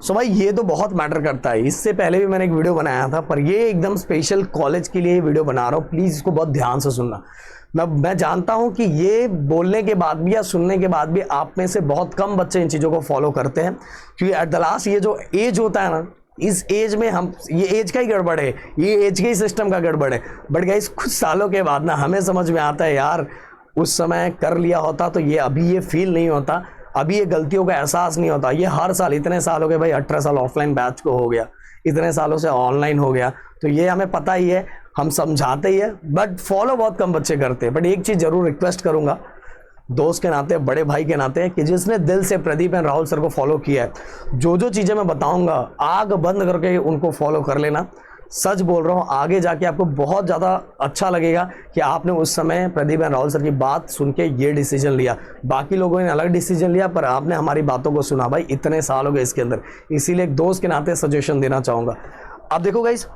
सो भाई ये तो बहुत मैटर करता है। इससे पहले भी मैंने एक वीडियो बनाया था, पर ये एकदम स्पेशल कॉलेज के लिए वीडियो बना रहा हूँ, प्लीज़ इसको बहुत ध्यान से सुनना। मैं जानता हूँ कि ये बोलने के बाद भी या सुनने के बाद भी आप में से बहुत कम बच्चे इन चीज़ों को फॉलो करते हैं, क्योंकि एट द लास्ट ये जो एज होता है ना, इस एज में हम, ये एज का ही गड़बड़ है, ये एज के ही सिस्टम का गड़बड़ है। बट गाइस कुछ सालों के बाद ना हमें समझ में आता है यार उस समय कर लिया होता तो ये अभी ये फील नहीं होता, अभी ये गलतियों का एहसास नहीं होता। ये हर साल इतने साल हो गए भाई, 18 साल ऑफलाइन बैच को हो गया, इतने सालों से ऑनलाइन हो गया, तो ये हमें पता ही है, हम समझाते ही है, बट फॉलो बहुत कम बच्चे करते हैं। बट एक चीज़ जरूर रिक्वेस्ट करूंगा दोस्त के नाते, बड़े भाई के नाते, कि जिसने दिल से प्रदीप एंड राहुल सर को फॉलो किया है, जो जो चीज़ें मैं बताऊंगा आग बंद करके उनको फॉलो कर लेना। सच बोल रहा हूँ, आगे जाके आपको बहुत ज़्यादा अच्छा लगेगा कि आपने उस समय प्रदीप एंड राहुल सर की बात सुन के ये डिसीजन लिया। बाकी लोगों ने अलग डिसीजन लिया, पर आपने हमारी बातों को सुना भाई, इतने साल हो गए इसके अंदर, इसीलिए एक दोस्त के नाते सजेशन देना चाहूँगा। अब देखो गाइस,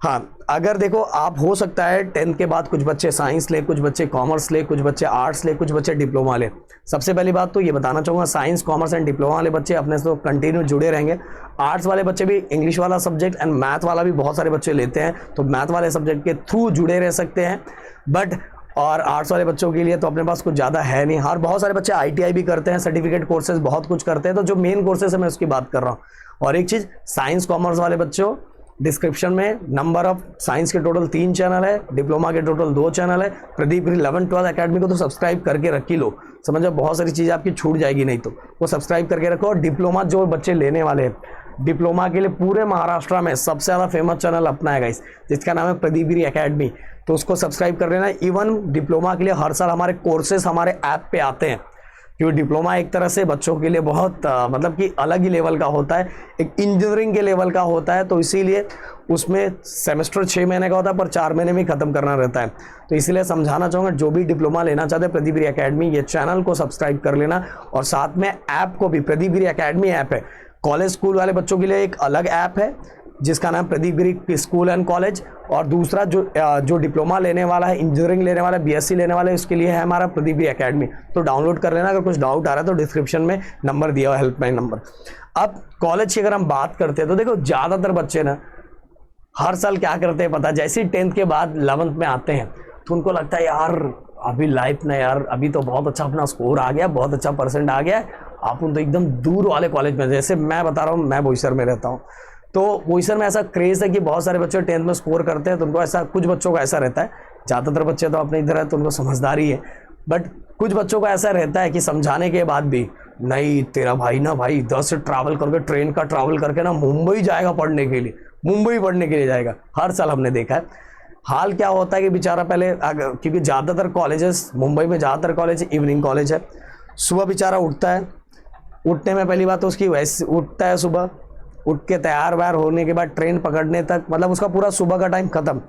हाँ अगर देखो आप, हो सकता है 10th के बाद कुछ बच्चे साइंस ले, कुछ बच्चे कॉमर्स ले, कुछ बच्चे आर्ट्स ले, कुछ बच्चे डिप्लोमा ले। सबसे पहली बात तो ये बताना चाहूँगा, साइंस कॉमर्स एंड डिप्लोमा वाले बच्चे अपने से तो कंटिन्यू जुड़े रहेंगे। आर्ट्स वाले बच्चे भी इंग्लिश वाला सब्जेक्ट एंड मैथ वाला भी बहुत सारे बच्चे लेते हैं, तो मैथ वाले सब्जेक्ट के थ्रू जुड़े रह सकते हैं। बट और आर्ट्स वाले बच्चों के लिए तो अपने पास कुछ ज़्यादा है नहीं। हर बहुत सारे बच्चे ITI भी करते हैं, सर्टिफिकेट कोर्सेज बहुत कुछ करते हैं, तो जो मेन कोर्सेज है मैं उसकी बात कर रहा हूँ। और एक चीज़, साइंस कॉमर्स वाले बच्चों, डिस्क्रिप्शन में नंबर ऑफ साइंस के टोटल 3 चैनल है, डिप्लोमा के टोटल 2 चैनल है। प्रदीप 11-12 अकेडमी को तो सब्सक्राइब करके रख ही लो, समझो बहुत सारी चीज़ें आपकी छूट जाएगी नहीं, तो वो सब्सक्राइब करके रखो। और डिप्लोमा जो बच्चे लेने वाले हैं, डिप्लोमा के लिए पूरे महाराष्ट्र में सबसे ज़्यादा फेमस चैनल अपना है गाइस, जिसका नाम है प्रदीप गिरी अकेडमी, तो उसको सब्सक्राइब कर लेना। इवन डिप्लोमा के लिए हर साल हमारे कोर्सेज हमारे ऐप पे आते हैं, क्योंकि डिप्लोमा एक तरह से बच्चों के लिए बहुत मतलब कि अलग ही लेवल का होता है, एक इंजीनियरिंग के लेवल का होता है, तो इसीलिए उसमें सेमेस्टर 6 महीने का होता है, पर 4 महीने में ख़त्म करना रहता है। तो इसीलिए समझाना चाहूँगा, जो भी डिप्लोमा लेना चाहते हैं प्रदीप गिरी अकेडमी, ये चैनल को सब्सक्राइब कर लेना, और साथ में ऐप को भी, प्रदीप गिरी अकेडमी ऐप है। कॉलेज स्कूल वाले बच्चों के लिए एक अलग ऐप है जिसका नाम प्रदीप गिरी स्कूल एंड कॉलेज, और दूसरा जो डिप्लोमा लेने वाला है, इंजीनियरिंग लेने वाला है, BSc लेने वाला है, उसके लिए है हमारा प्रदीप गिरी अकेडमी। तो डाउनलोड कर लेना। अगर कुछ डाउट आ रहा है तो डिस्क्रिप्शन में नंबर दिया हुआ, हेल्पलाइन नंबर। अब कॉलेज की अगर हम बात करते हैं तो देखो, ज़्यादातर बच्चे ना हर साल क्या करते हैं पता, जैसे ही 10th के बाद 11th में आते हैं तो उनको लगता है यार अभी लाइफ ना, यार अभी तो बहुत अच्छा अपना स्कोर आ गया, बहुत अच्छा परसेंट आ गया, अपन तो एकदम दूर वाले कॉलेज में, जैसे मैं बता रहा हूँ, मैं बोईसर में रहता हूँ, तो बोईसर में ऐसा क्रेज़ है कि बहुत सारे बच्चे 10th में स्कोर करते हैं, तो उनको ऐसा, कुछ बच्चों का ऐसा रहता है, ज़्यादातर बच्चे तो अपने इधर है तो उनको समझदारी है, बट कुछ बच्चों का ऐसा रहता है कि समझाने के बाद भी, नहीं तेरा भाई ना भाई 10 से ट्रैवल करके, ट्रेन का ट्रैवल करके ना मुंबई जाएगा पढ़ने के लिए, मुंबई पढ़ने के लिए जाएगा। हर साल हमने देखा है। हाल क्या होता है कि बेचारा पहले, क्योंकि ज़्यादातर कॉलेजेस मुंबई में, ज़्यादातर कॉलेज इवनिंग कॉलेज है, सुबह बेचारा उठता है, उठने में पहली बात तो उसकी वैसे उठता है, सुबह उठ के तैयार व्यार होने के बाद ट्रेन पकड़ने तक, मतलब उसका पूरा सुबह का टाइम खत्म।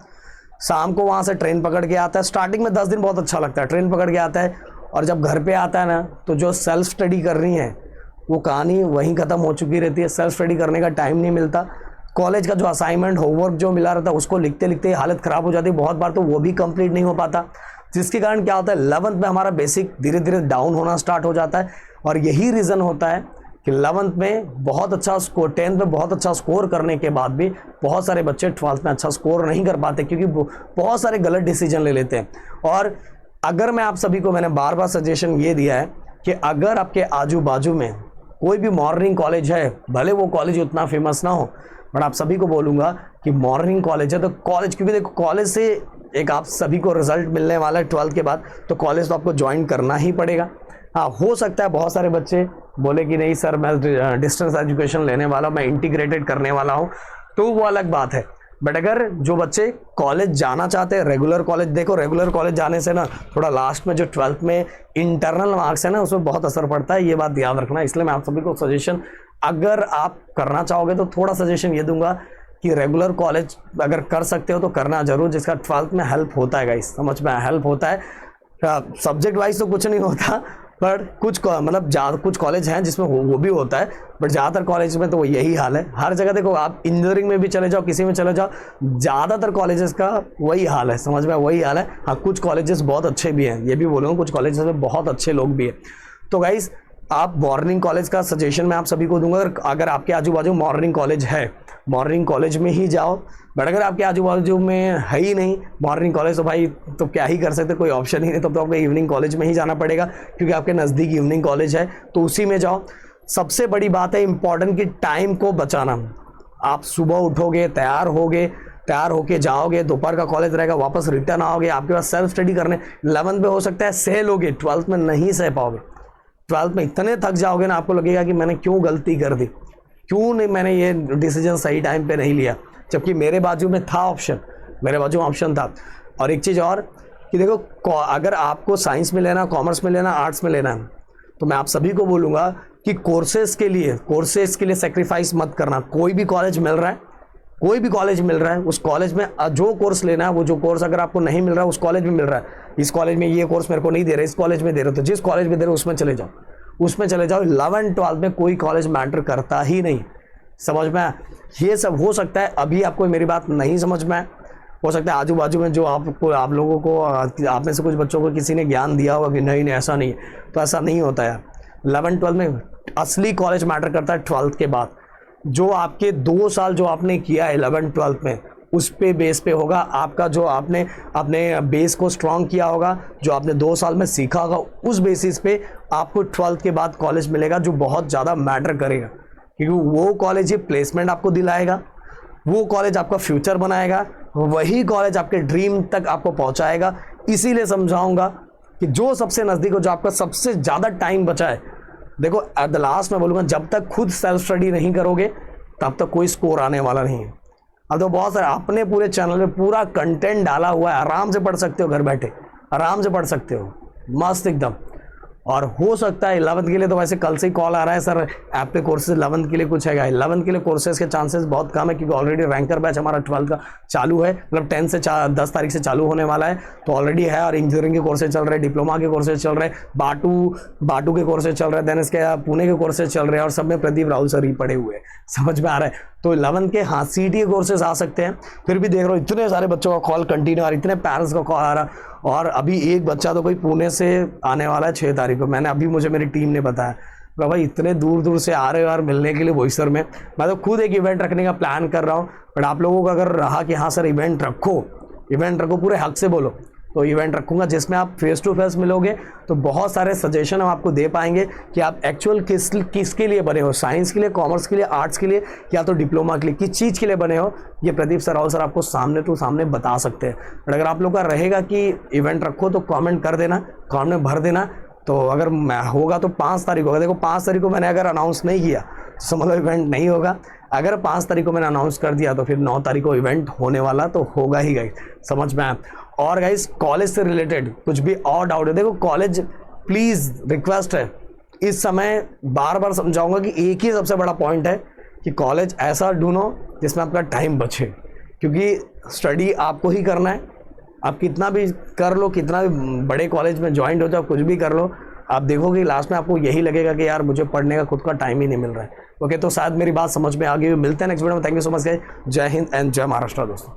शाम को वहाँ से ट्रेन पकड़ के आता है। स्टार्टिंग में 10 दिन बहुत अच्छा लगता है, ट्रेन पकड़ के आता है, और जब घर पे आता है ना, तो जो सेल्फ स्टडी करनी है वो कहानी वहीं ख़त्म हो चुकी रहती है। सेल्फ स्टडी करने का टाइम नहीं मिलता। कॉलेज का जो असाइनमेंट, होमवर्क जो मिला रहता है, उसको लिखते लिखते हालत ख़राब हो जाती है, बहुत बार तो वो भी कंप्लीट नहीं हो पाता, जिसके कारण क्या होता है, 11th में हमारा बेसिक धीरे धीरे डाउन होना स्टार्ट हो जाता है। और यही रीज़न होता है कि 11th में बहुत अच्छा स्कोर, 10th में बहुत अच्छा स्कोर करने के बाद भी बहुत सारे बच्चे 12th में अच्छा स्कोर नहीं कर पाते, क्योंकि बहुत सारे गलत डिसीजन ले लेते हैं। और अगर मैं आप सभी को, मैंने बार बार सजेशन ये दिया है कि अगर आपके आजू बाजू में कोई भी मॉर्निंग कॉलेज है, भले वो कॉलेज उतना फेमस ना हो, बट आप सभी को बोलूँगा कि मॉर्निंग कॉलेज है तो कॉलेज, क्योंकि देखो कॉलेज से एक आप सभी को रिजल्ट मिलने वाला है 12th के बाद, तो कॉलेज तो आपको ज्वाइन करना ही पड़ेगा। हाँ, हो सकता है बहुत सारे बच्चे बोले कि नहीं सर मैं डिस्टेंस एजुकेशन लेने वाला हूँ, मैं इंटीग्रेटेड करने वाला हूँ, तो वो अलग बात है। बट अगर जो बच्चे कॉलेज जाना चाहते हैं, रेगुलर कॉलेज, देखो रेगुलर कॉलेज जाने से ना थोड़ा लास्ट में जो 12th में इंटरनल मार्क्स है ना, उसमें बहुत असर पड़ता है, ये बात ध्यान रखना। इसलिए मैं आप सभी को सजेशन, अगर आप करना चाहोगे तो थोड़ा सजेशन ये दूंगा कि रेगुलर कॉलेज अगर कर सकते हो तो करना जरूर, जिसका 12th में हेल्प होता है गाइस, समझ में हेल्प होता है। सब्जेक्ट वाइज तो कुछ नहीं होता, पर कुछ मतलब कुछ कॉलेज हैं जिसमें वो भी होता है, बट ज़्यादातर कॉलेज में तो वो यही हाल है। हर जगह देखो, आप इंजीनियरिंग में भी चले जाओ, किसी में चले जाओ, ज़्यादातर कॉलेजेस का वही हाल है, समझ में वही हाल है। हाँ, कुछ कॉलेजेस बहुत अच्छे भी हैं, ये भी बोलूँगा, कुछ कॉलेजेस में बहुत अच्छे लोग भी हैं। तो गाइस आप मॉर्निंग कॉलेज का सजेशन मैं आप सभी को दूंगा, अगर आपके आजू बाजू मॉर्निंग कॉलेज है मॉर्निंग कॉलेज में ही जाओ। बट अगर आपके आजू बाजू में है ही नहीं मॉर्निंग कॉलेज तो भाई तो क्या ही कर सकते, कोई ऑप्शन ही नहीं, तब तो आपको इवनिंग कॉलेज में ही जाना पड़ेगा, क्योंकि आपके नज़दीक इवनिंग कॉलेज है तो उसी में जाओ। सबसे बड़ी बात है इंपॉर्टेंट कि टाइम को बचाना। आप सुबह उठोगे, तैयार होके जाओगे, दोपहर का कॉलेज रहेगा, वापस रिटर्न आओगे, आपके पास सेल्फ स्टडी करने 11th में हो सकता है सह लोगे, 12th में नहीं सह पाओगे। 12th में इतने थक जाओगे ना, आपको लगेगा कि मैंने क्यों गलती कर दी, क्यों नहीं मैंने ये डिसीजन सही टाइम पे नहीं लिया, जबकि मेरे बाजू में था ऑप्शन, मेरे बाजू में ऑप्शन था। और एक चीज़ और कि देखो, अगर आपको साइंस में लेना, कॉमर्स में लेना, आर्ट्स में लेना है, तो मैं आप सभी को बोलूँगा कि कोर्सेज के लिए सेक्रीफाइस मत करना। कोई भी कॉलेज मिल रहा है, उस कॉलेज में जो कोर्स लेना है, वो जो कोर्स अगर आपको नहीं मिल रहा है उस कॉलेज में मिल रहा है, इस कॉलेज में ये कोर्स मेरे को नहीं दे रहे, इस कॉलेज में दे रहे, तो जिस कॉलेज में दे रहे उसमें चले जाओ। 11 12 में कोई कॉलेज मैटर करता ही नहीं, समझ में। ये सब हो सकता है अभी आपको मेरी बात नहीं समझ में, हो सकता है आजू बाजू में जो आप लोगों को, आप में से कुछ बच्चों को किसी ने ज्ञान दिया होगा कि नहीं ऐसा नहीं है, तो ऐसा नहीं होता यार। 11 12 में असली कॉलेज मैटर करता है 12th के बाद। जो आपके 2 साल जो आपने किया है 11 12 में, उस पे बेस पे होगा आपका, जो आपने अपने बेस को स्ट्रॉन्ग किया होगा, जो आपने 2 साल में सीखा होगा, उस बेसिस पे आपको 12th के बाद कॉलेज मिलेगा, जो बहुत ज़्यादा मैटर करेगा, क्योंकि वो कॉलेज ही प्लेसमेंट आपको दिलाएगा, वो कॉलेज आपका फ्यूचर बनाएगा, वही कॉलेज आपके ड्रीम तक आपको पहुंचाएगा। इसीलिए समझाऊंगा कि जो सबसे नज़दीक हो, जो आपका सबसे ज़्यादा टाइम बचा है, देखो एट द लास्ट मैं बोलूँगा, जब तक खुद सेल्फ स्टडी नहीं करोगे तब तक कोई स्कोर आने वाला नहीं है। अब तो बहुत सारे अपने पूरे चैनल में पूरा कंटेंट डाला हुआ है, आराम से पढ़ सकते हो, घर बैठे आराम से पढ़ सकते हो, मस्त एकदम। और हो सकता है 11th के लिए तो वैसे कल से ही कॉल आ रहा है, सर ऐप पे कोर्सेज 11th के लिए कुछ है। 11th के लिए कोर्सेज के चांसेस बहुत कम है, क्योंकि ऑलरेडी रैंकर बैच हमारा 12th का चालू है, मतलब 10 तारीख से चालू होने वाला है, तो ऑलरेडी है। और इंजीनियरिंग के कोर्सेज चल रहे हैं, डिप्लोमा के कोर्सेज चल रहे हैं, बाटू के कोर्सेज चल रहे हैं, देन इसके पुणे के कोर्सेज चल रहे हैं, और सब में प्रदीप राहुल सर ही पड़े हुए हैं, समझ में आ रहा है। तो 11th के हाँ CET के कोर्सेज आ सकते हैं। फिर भी देख रहा हूँ इतने सारे बच्चों का कॉल कंटिन्यू आ रहा है, इतने पेरेंट्स का कॉल आ रहा है, और अभी एक बच्चा तो कोई पुणे से आने वाला है 6 तारीख को, मैंने अभी मुझे मेरी टीम ने बताया। तो भाई इतने दूर से आ रहे हो यार मिलने के लिए बोईसर में। मैं तो खुद एक इवेंट रखने का प्लान कर रहा हूँ, बट आप लोगों का अगर रहा कि हाँ सर इवेंट रखो, पूरे हक से बोलो, तो इवेंट रखूंगा जिसमें आप फेस टू फेस मिलोगे, तो बहुत सारे सजेशन हम आपको दे पाएंगे कि आप एक्चुअल किसके लिए बने हो, साइंस के लिए, कॉमर्स के लिए, आर्ट्स के लिए, या तो डिप्लोमा के लिए, किस चीज़ के लिए बने हो, ये प्रदीप सर राहुल सर आपको सामने टू सामने बता सकते हैं। बट अगर आप लोग का रहेगा कि इवेंट रखो तो कॉमेंट कर देना, कॉमेंट में भर देना, तो अगर होगा तो 5 तारीख होगा। देखो 5 तारीख को मैंने अगर अनाउंस नहीं किया तो समझ लो इवेंट नहीं होगा, अगर 5 तारीख को मैंने अनाउंस कर दिया तो फिर 9 तारीख को इवेंट होने वाला तो होगा ही गाइस, समझ में आया। और गाइस कॉलेज से रिलेटेड कुछ भी और डाउट है, देखो कॉलेज प्लीज़ रिक्वेस्ट है, इस समय बार बार समझाऊंगा कि एक ही सबसे बड़ा पॉइंट है कि कॉलेज ऐसा ढूंढो जिसमें आपका टाइम बचे, क्योंकि स्टडी आपको ही करना है। आप कितना भी कर लो, कितना भी बड़े कॉलेज में ज्वाइन हो जाओ, कुछ भी कर लो, आप देखोगे लास्ट में आपको यही लगेगा कि यार मुझे पढ़ने का खुद का टाइम ही नहीं मिल रहा है। ओके, तो शायद मेरी बात समझ में आ गई। मिलते हैं नेक्स्ट वीडियो में। Thank you so much guys, जय हिंद एंड जय महाराष्ट्र दोस्तों।